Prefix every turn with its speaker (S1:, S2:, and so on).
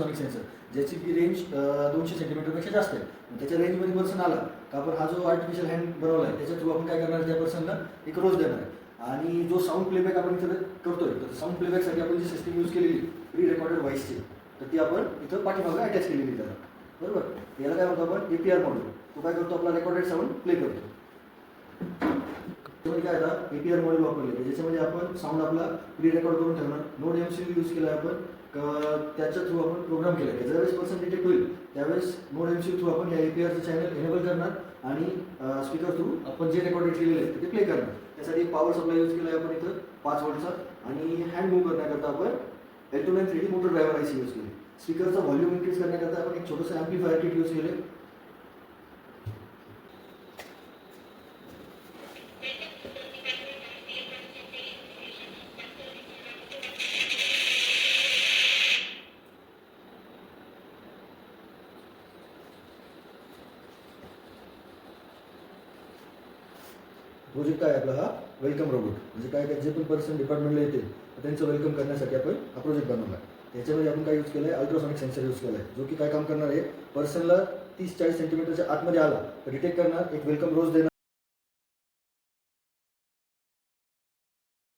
S1: Ultrasonic sensor, ज्याची की range 200 सेंटीमीटरपेक्षा जास्त आहे. त्याच्या रेंजमध्ये पर्सन आला का आपण हा जो आर्टिफिशियल हँड बनवला आहे त्याच्या थ्रू आपण काय करणार, त्या पर्सनला एक रोज देणार आहे. आणि जो साऊंड प्लेबॅक आपण इथं करतोय, तर साऊंड प्लेबॅकसाठी आपण जी सिस्टीम यूज केलेली प्री रेकॉर्डेड व्हॉइसची, तर ती आपण इथं पाठीमागं अटॅच केलेली त्याला. बरोबर. याला काय म्हणतो आपण APR मॉड्यूल. तो काय करतो, आपला रेकॉर्डेड साऊंड प्ले करतो. त्यामध्ये काय आता APR मॉड्यूल वापरले, ज्याच्यामध्ये आपण साऊंड आपला प्री रेकॉर्ड करून ठेवणार. नोड MCU यूज केला आपण, त्याच्या थ्रू आपण प्रोग्राम केला आहे. ज्यावेळेस पर्सन डिटेक्ट होईल त्यावेळेस नोड MCU थ्रू आपण या APRचं चॅनल एनेबल करणार आणि स्पीकर थ्रू आपण जे रेकॉर्डेड केलेलं आहे ते प्ले करणार. त्यासाठी पॉवर सप्लाय यूज केला आहे आपण इथं 5 व्होल्टचा. आणि हँड मूव्ह करण्याकरता आपण L293D motor driver IC use केली. स्पीकरचा व्हॉल्यूम इन्क्रीज करण्याकरता आपण एक छोटंसं ॲम्प्लिफायर किट यूज केले. प्रोजेक्ट काय आपला हा वेलकम रोबोट. म्हणजे काय काय जे पण पर्सन डिपार्टमेंटला येते त्यांचं वेलकम करण्यासाठी आपण हा प्रोजेक्ट बनवला. त्याच्यामध्ये आपण काय यूज केलं आहे, अल्ट्रासॉनिक सेन्सर यूज केला आहे, जो की काय काम करणार आहे, पर्सनला 30-40 सेंटीमीटरच्या आतमध्ये आला तर डिटेक्ट करणार, एक वेलकम रोज देणार.